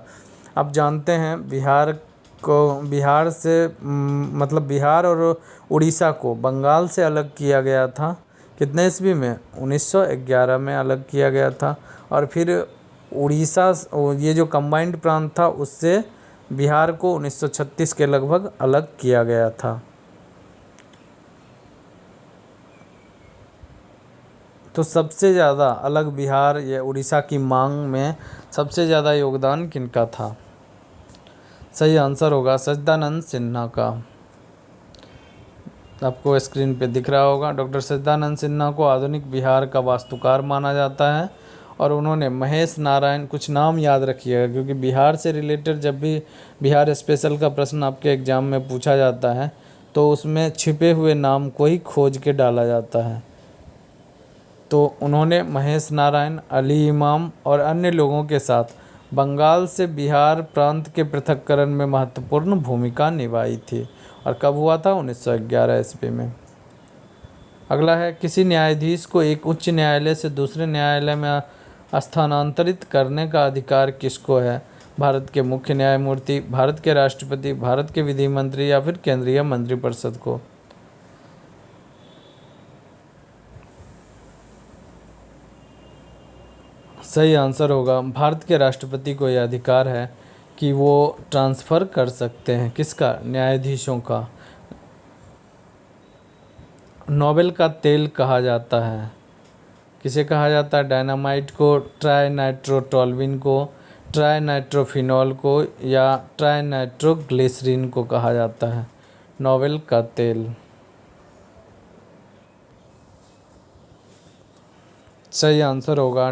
आप जानते हैं बिहार से मतलब बिहार और उड़ीसा को बंगाल से अलग किया गया था। कितने ईस्वी में? 1911 में अलग किया गया था। और फिर उड़ीसा ये जो कंबाइंड प्रांत था उससे बिहार को 1936 के लगभग अलग किया गया था। तो सबसे ज़्यादा अलग बिहार या उड़ीसा की मांग में सबसे ज़्यादा योगदान किनका था? सही आंसर होगा सच्चिदानंद सिन्हा का। आपको स्क्रीन पे दिख रहा होगा। डॉक्टर सच्चिदानंद सिन्हा को आधुनिक बिहार का वास्तुकार माना जाता है और उन्होंने महेश नारायण, कुछ नाम याद रखिएगा क्योंकि बिहार से रिलेटेड जब भी बिहार स्पेशल का प्रश्न आपके एग्ज़ाम में पूछा जाता है तो उसमें छिपे हुए नाम को ही खोज के डाला जाता है। तो उन्होंने महेश नारायण, अली इमाम और अन्य लोगों के साथ बंगाल से बिहार प्रांत के पृथक्करण में महत्वपूर्ण भूमिका निभाई थी। और कब हुआ था? 1911 ईस्वी में। अगला है, किसी न्यायाधीश को एक उच्च न्यायालय से दूसरे न्यायालय में स्थानांतरित करने का अधिकार किसको है? भारत के मुख्य न्यायमूर्ति, भारत के राष्ट्रपति, भारत के विधि मंत्री या फिर केंद्रीय मंत्रिपरिषद को? सही आंसर होगा भारत के राष्ट्रपति को यह अधिकार है कि वो ट्रांसफ़र कर सकते हैं। किसका? न्यायाधीशों का। नोबेल का तेल कहा जाता है, किसे कहा जाता है? डायनामाइट को, ट्राइनाइट्रोटोल्यूइन को, ट्राइनाइट्रोफिनॉल को या ट्राइनाइट्रोग्लिसरीन को कहा जाता है नोबेल का तेल? सही आंसर होगा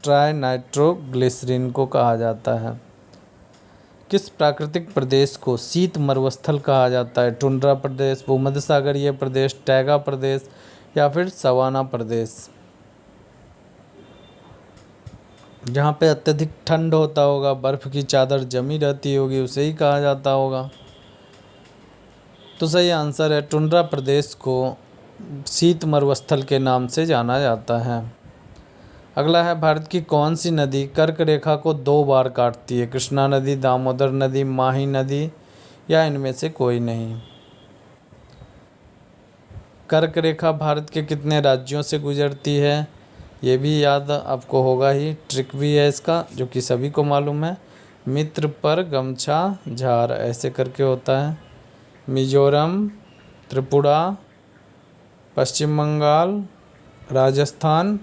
ट्राइनाइट्रोग्लिसरीन को कहा जाता है। किस प्राकृतिक प्रदेश को शीत मरुस्थल कहा जाता है? टुंड्रा प्रदेश, भूमध्य सागरीय प्रदेश, टैगा प्रदेश या फिर सवाना प्रदेश? जहाँ पे अत्यधिक ठंड होता होगा, बर्फ़ की चादर जमी रहती होगी, उसे ही कहा जाता होगा। तो सही आंसर है, टुंड्रा प्रदेश को शीत मरुस्थल के नाम से जाना जाता है। अगला है, भारत की कौन सी नदी कर्क रेखा को 2 बार काटती है? कृष्णा नदी, दामोदर नदी, माही नदी या इनमें से कोई नहीं? कर्क रेखा भारत के कितने राज्यों से गुजरती है? ये भी याद आपको होगा ही, ट्रिक भी है इसका जो कि सभी को मालूम है। मित्र पर गमछा झार ऐसे करके होता है। मिजोरम, त्रिपुरा, पश्चिम बंगाल, राजस्थान,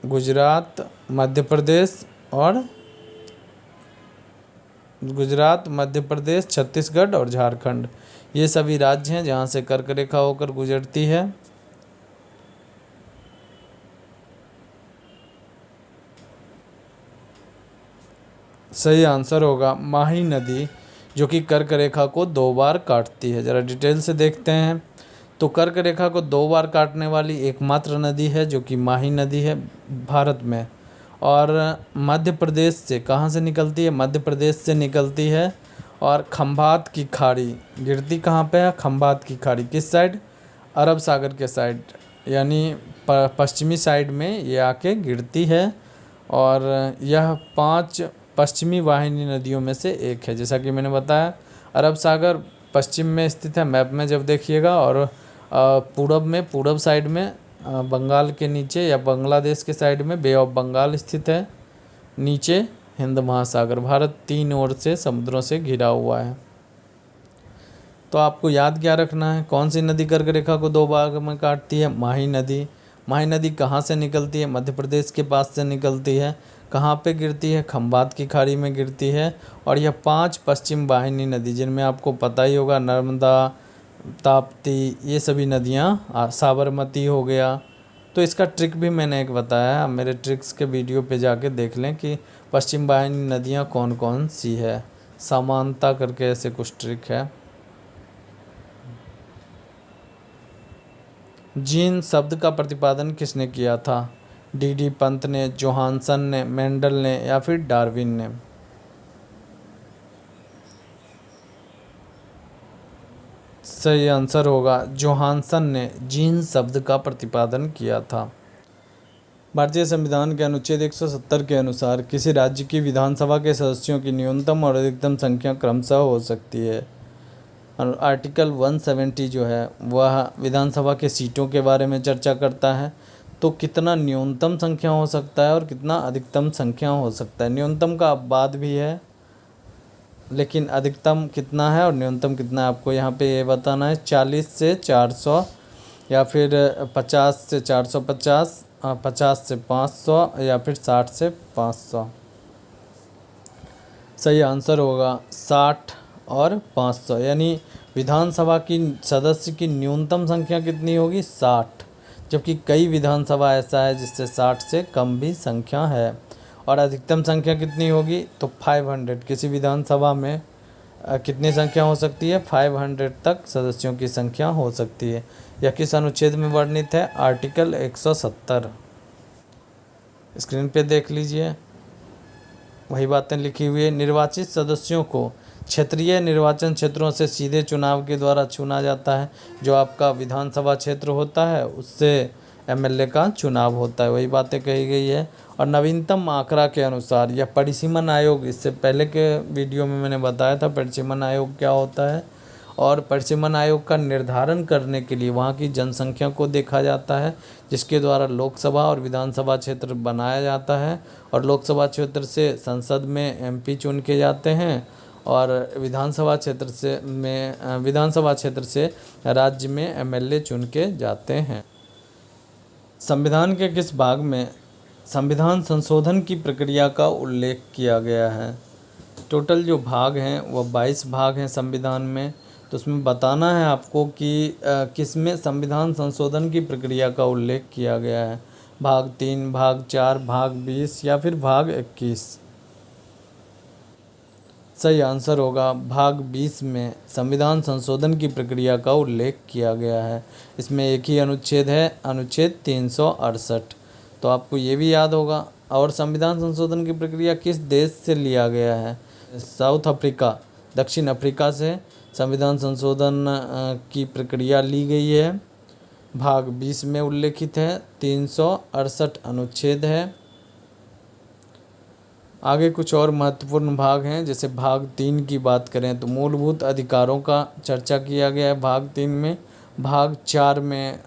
गुजरात, मध्य प्रदेश, छत्तीसगढ़ और झारखंड, ये सभी राज्य हैं जहाँ से कर्क रेखा होकर गुजरती है। सही आंसर होगा माही नदी, जो कि कर्क रेखा को 2 बार काटती है। ज़रा डिटेल से देखते हैं तो कर्क रेखा को 2 बार काटने वाली एकमात्र नदी है जो कि माही नदी है भारत में। और मध्य प्रदेश से कहाँ से निकलती है? मध्य प्रदेश से निकलती है और खंभात की खाड़ी गिरती कहाँ पे है? खंभात की खाड़ी किस साइड? अरब सागर के साइड, यानी पश्चिमी साइड में ये आके गिरती है। और यह 5 पश्चिमी वाहिनी नदियों में से एक है। जैसा कि मैंने बताया, अरब सागर पश्चिम में स्थित है मैप में जब देखिएगा, और पूरब साइड में बंगाल के नीचे या बांग्लादेश के साइड में बे ऑफ बंगाल स्थित है। नीचे हिंद महासागर। भारत 3 ओर से समुद्रों से घिरा हुआ है। तो आपको याद क्या रखना है? कौन सी नदी कर्क रेखा को 2 भाग में काटती है? माही नदी। माही नदी कहाँ से निकलती है? मध्य प्रदेश के पास से निकलती है। कहाँ पे गिरती है? खंभात की खाड़ी में गिरती है। और यह 5 पश्चिम वाहिनी नदी, जिनमें आपको पता ही होगा नर्मदा, ताप्ती, ये सभी नदियाँ, साबरमती हो गया। तो इसका ट्रिक भी मैंने एक बताया है, मेरे ट्रिक्स के वीडियो पे जाके देख लें कि पश्चिम वाहिनी नदियाँ कौन कौन सी है। समानता करके ऐसे कुछ ट्रिक है। जीन शब्द का प्रतिपादन किसने किया था? डी पंत ने, जोहानसन ने, मेंडल ने या फिर डार्विन ने? सही आंसर होगा जोहानसन ने जीन शब्द का प्रतिपादन किया था। भारतीय संविधान के अनुच्छेद 170 के अनुसार किसी राज्य की विधानसभा के सदस्यों की न्यूनतम और अधिकतम संख्या क्रमशः हो सकती है। और आर्टिकल 170 जो है वह विधानसभा के सीटों के बारे में चर्चा करता है। तो कितना न्यूनतम संख्या हो सकता है और कितना अधिकतम संख्या हो सकता है? न्यूनतम का अपवाद भी है, लेकिन अधिकतम कितना है और न्यूनतम कितना है आपको यहाँ पे ये बताना है। 40 से 400 या फिर 50 से 450, 50 से 500 या फिर 60 से 500। सही आंसर होगा 60 और 500, यानी विधानसभा की सदस्य की न्यूनतम संख्या कितनी होगी? 60, जबकि कई विधानसभा ऐसा है जिससे 60 से कम भी संख्या है। और अधिकतम संख्या कितनी होगी? तो 500। किसी विधानसभा में कितनी संख्या हो सकती है? 500 तक सदस्यों की संख्या हो सकती है। यह किस अनुच्छेद में वर्णित है? आर्टिकल 170। स्क्रीन पे देख लीजिए। वही बातें लिखी हुई है। निर्वाचित सदस्यों को क्षेत्रीय निर्वाचन क्षेत्रों से सीधे चुनाव के द्वारा चुना जाता है। जो आपका विधानसभा क्षेत्र होता है उससे एमएलए का चुनाव होता है, वही बातें कही गई है। और नवीनतम आंकड़ा के अनुसार यह परिसीमन आयोग, इससे पहले के वीडियो में मैंने बताया था परिसीमन आयोग क्या होता है। और परिसीमन आयोग का निर्धारण करने के लिए वहाँ की जनसंख्या को देखा जाता है, जिसके द्वारा लोकसभा और विधानसभा क्षेत्र बनाया जाता है। और लोकसभा क्षेत्र से संसद में एमपी चुन के जाते हैं और विधानसभा क्षेत्र से राज्य में एमएलए चुन के जाते हैं। संविधान के किस भाग में संविधान संशोधन की प्रक्रिया का उल्लेख किया गया है? टोटल जो भाग हैं वह 22 भाग हैं संविधान में। तो उसमें बताना है आपको कि किस में संविधान संशोधन की प्रक्रिया का उल्लेख किया गया है। भाग 3, भाग 4, भाग 20 या फिर भाग 21। सही आंसर होगा भाग 20 में संविधान संशोधन की प्रक्रिया का उल्लेख किया गया है। इसमें एक ही अनुच्छेद है, अनुच्छेद 368। तो आपको ये भी याद होगा। और संविधान संशोधन की प्रक्रिया किस देश से लिया गया है? साउथ अफ्रीका, दक्षिण अफ्रीका से संविधान संशोधन की प्रक्रिया ली गई है। भाग 20 में उल्लेखित है, 368 अनुच्छेद है। आगे कुछ और महत्वपूर्ण भाग हैं, जैसे भाग 3 की बात करें तो मूलभूत अधिकारों का चर्चा किया गया है भाग 3 में। भाग 4 में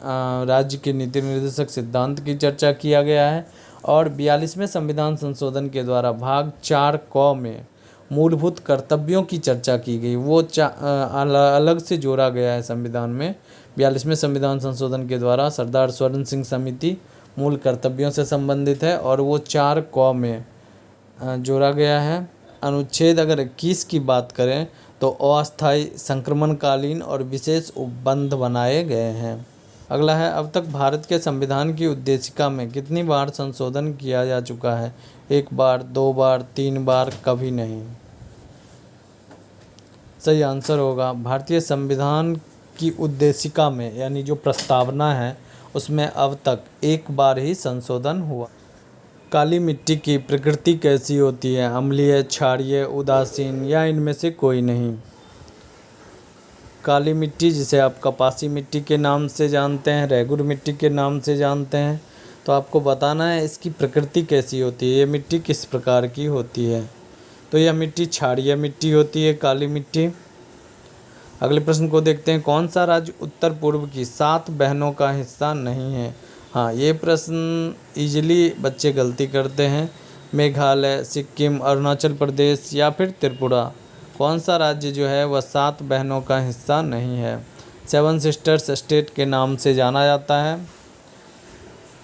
राज्य के नीति निर्देशक सिद्धांत की चर्चा किया गया है। और 42वें संविधान संशोधन के द्वारा भाग 4 क में मूलभूत कर्तव्यों की चर्चा की गई, वो अलग से जोड़ा गया है संविधान में। 42वें संविधान संशोधन के द्वारा सरदार स्वर्ण सिंह समिति मूल कर्तव्यों से संबंधित है और वो 4 क में जोड़ा गया है। अनुच्छेद अगर 21 की बात करें तो अस्थायी, संक्रमणकालीन और विशेष उपबंध बनाए गए हैं। अगला है, अब तक भारत के संविधान की उद्देशिका में कितनी बार संशोधन किया जा चुका है? 1 बार, 2 बार, 3 बार, कभी नहीं। सही आंसर होगा भारतीय संविधान की उद्देशिका में, यानी जो प्रस्तावना है उसमें अब तक 1 बार ही संशोधन हुआ। काली मिट्टी की प्रकृति कैसी होती है? अम्लीय, क्षारीय, उदासीन या इनमें से कोई नहीं? काली मिट्टी, जिसे आप कपासी मिट्टी के नाम से जानते हैं, रेगुर मिट्टी के नाम से जानते हैं, तो आपको बताना है इसकी प्रकृति कैसी होती है, ये मिट्टी किस प्रकार की होती है। तो यह मिट्टी क्षारीय मिट्टी होती है, काली मिट्टी। अगले प्रश्न को देखते हैं, कौन सा राज्य उत्तर पूर्व की 7 बहनों का हिस्सा नहीं है? हाँ, ये प्रश्न इजीली बच्चे गलती करते हैं। मेघालय, सिक्किम, अरुणाचल प्रदेश या फिर त्रिपुरा। कौन सा राज्य जो है वह 7 बहनों का हिस्सा नहीं है? 7 सिस्टर्स स्टेट के नाम से जाना जाता है।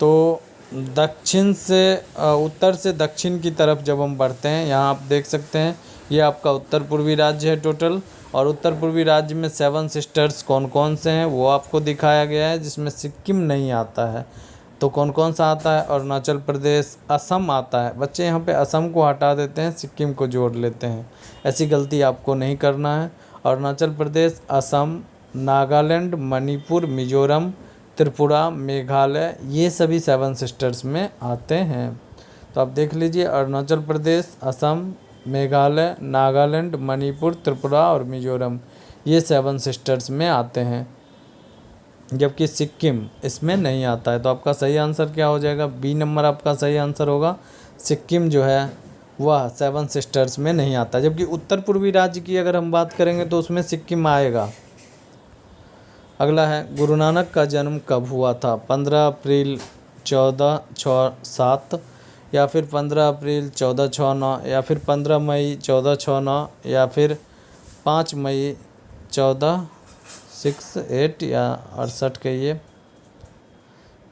तो दक्षिण से उत्तर से दक्षिण की तरफ जब हम बढ़ते हैं, यहाँ आप देख सकते हैं ये आपका उत्तर पूर्वी राज्य है टोटल। और उत्तर पूर्वी राज्य में 7 सिस्टर्स कौन कौन से हैं वो आपको दिखाया गया है, जिसमें सिक्किम नहीं आता है। तो कौन कौन सा आता है? अरुणाचल प्रदेश, असम आता है। बच्चे यहाँ पे असम को हटा देते हैं, सिक्किम को जोड़ लेते हैं, ऐसी गलती आपको नहीं करना है। अरुणाचल प्रदेश, असम, नागालैंड, मणिपुर, मिजोरम, त्रिपुरा, मेघालय, ये सभी 7 सिस्टर्स में आते हैं। तो आप देख लीजिए, अरुणाचल प्रदेश, असम, मेघालय, नागालैंड, मणिपुर, त्रिपुरा और मिजोरम, ये 7 सिस्टर्स में आते हैं, जबकि सिक्किम इसमें नहीं आता है। तो आपका सही आंसर क्या हो जाएगा? बी नंबर आपका सही आंसर होगा। सिक्किम जो है वह 7 सिस्टर्स में नहीं आता, जबकि उत्तर पूर्वी राज्य की अगर हम बात करेंगे तो उसमें सिक्किम आएगा। अगला है, गुरु नानक का जन्म कब हुआ था? 15 अप्रैल 1467 या फिर 15 अप्रैल 1469 या फिर 15 मई 1469 या फिर 5 मई 1468 या 68 कहिए।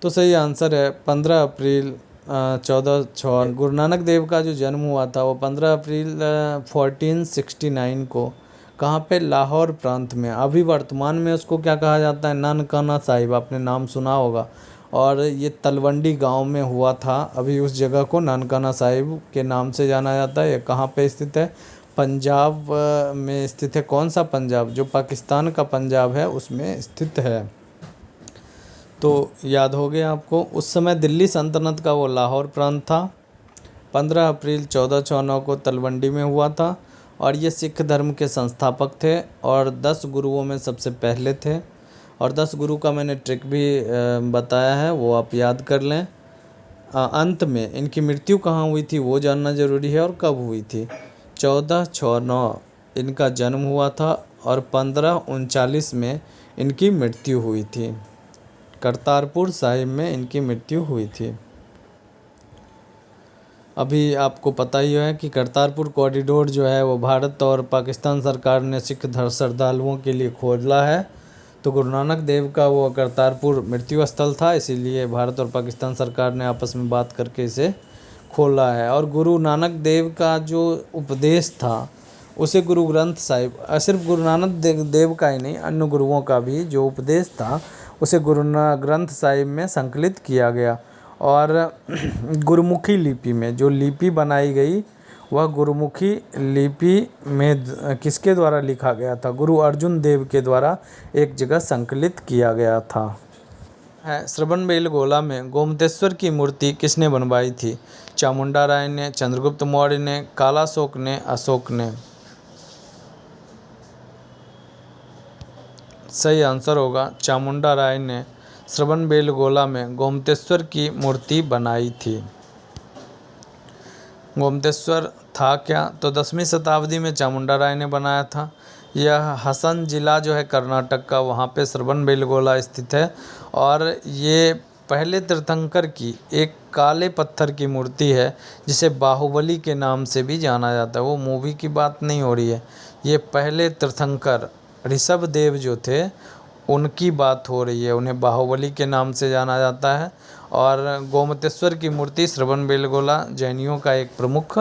तो सही आंसर है 15 अप्रैल 1469। गुरु नानक देव का जो जन्म हुआ था वो 15 अप्रैल 1469 को कहाँ पे? लाहौर प्रांत में। अभी वर्तमान में उसको क्या कहा जाता है? ननकाना साहिब, आपने नाम सुना होगा। और ये तलवंडी गांव में हुआ था। अभी उस जगह को ननकाना साहिब के नाम से जाना जाता है। ये कहाँ पे स्थित है? पंजाब में स्थित है। कौन सा पंजाब? जो पाकिस्तान का पंजाब है उसमें स्थित है। तो याद हो गया आपको। उस समय दिल्ली सल्तनत का वो लाहौर प्रांत था। 15 अप्रैल 1494 को तलवंडी में हुआ था और ये सिख धर्म के संस्थापक थे और 10 गुरुओं में सबसे पहले थे। और 10 गुरु का मैंने ट्रिक भी बताया है, वो आप याद कर लें। अंत में इनकी मृत्यु कहाँ हुई थी वो जानना ज़रूरी है और कब हुई थी। 1469 इनका जन्म हुआ था और 1539 में इनकी मृत्यु हुई थी। करतारपुर साहिब में इनकी मृत्यु हुई थी। अभी आपको पता ही है कि करतारपुर कॉरिडोर जो है वो भारत और पाकिस्तान सरकार ने सिख श्रद्धालुओं के लिए खोला है। तो गुरु नानक देव का वो करतारपुर मृत्यु स्थल था, इसीलिए भारत और पाकिस्तान सरकार ने आपस में बात करके इसे खोला है। और गुरु नानक देव का जो उपदेश था उसे गुरु ग्रंथ साहिब, सिर्फ गुरु नानक देव का ही नहीं, अन्य गुरुओं का भी जो उपदेश था उसे गुरु ग्रंथ साहिब में संकलित किया गया। और गुरुमुखी लिपि में जो लिपि बनाई गई वह गुरुमुखी लिपि में किसके द्वारा लिखा गया था? गुरु अर्जुन देव के द्वारा एक जगह संकलित किया गया था। श्रवणबेलगोला में गोमतेश्वर की मूर्ति किसने बनवाई थी? चामुंडा राय ने, चंद्रगुप्त मौर्य ने, कालाशोक ने, अशोक ने। सही आंसर होगा चामुंडा राय ने श्रवणबेलगोला में गोमतेश्वर की मूर्ति बनाई थी। गोमतेश्वर था क्या? तो 10वीं शताब्दी में चामुंडा राय ने बनाया था। यह हसन जिला जो है कर्नाटक का, वहाँ पे श्रवणबेलगोला स्थित है। और ये पहले तीर्थंकर की एक काले पत्थर की मूर्ति है जिसे बाहुबली के नाम से भी जाना जाता है। वो मूवी की बात नहीं हो रही है, ये पहले तीर्थंकर ऋषभ देव जो थे उनकी बात हो रही है, उन्हें बाहुबली के नाम से जाना जाता है। और गोमतेश्वर की मूर्ति श्रवणबेलगोला जैनियों का एक प्रमुख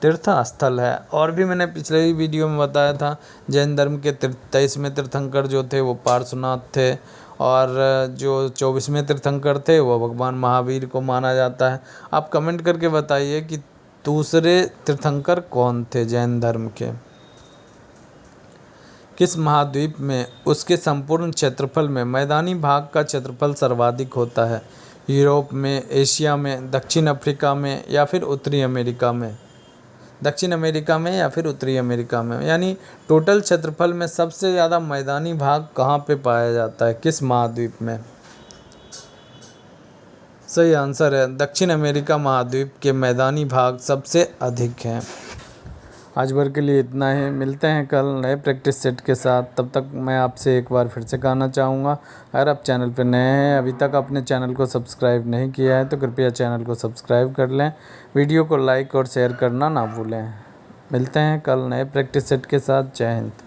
तीर्थ स्थल है। और भी मैंने पिछले ही वीडियो में बताया था, जैन धर्म के 23वें तीर्थंकर जो थे वो पार्श्वनाथ थे और जो 24वें तीर्थंकर थे वो भगवान महावीर को माना जाता है। आप कमेंट करके बताइए कि दूसरे तीर्थंकर कौन थे जैन धर्म के। किस महाद्वीप में उसके संपूर्ण क्षेत्रफल में मैदानी भाग का क्षेत्रफल सर्वाधिक होता है? यूरोप में, एशिया में, दक्षिण अफ्रीका में या फिर उत्तरी अमेरिका में? दक्षिण अमेरिका में या फिर उत्तरी अमेरिका में, यानी टोटल क्षेत्रफल में सबसे ज़्यादा मैदानी भाग कहाँ पे पाया जाता है, किस महाद्वीप में? सही आंसर है दक्षिण अमेरिका महाद्वीप के मैदानी भाग सबसे अधिक हैं। आज भर के लिए इतना ही, मिलते हैं कल नए प्रैक्टिस सेट के साथ। तब तक मैं आपसे एक बार फिर से कहना चाहूँगा, अगर आप चैनल पर नए हैं, अभी तक अपने चैनल को सब्सक्राइब नहीं किया है तो कृपया चैनल को सब्सक्राइब कर लें, वीडियो को लाइक और शेयर करना ना भूलें। मिलते हैं कल नए प्रैक्टिस सेट के साथ। जय हिंद।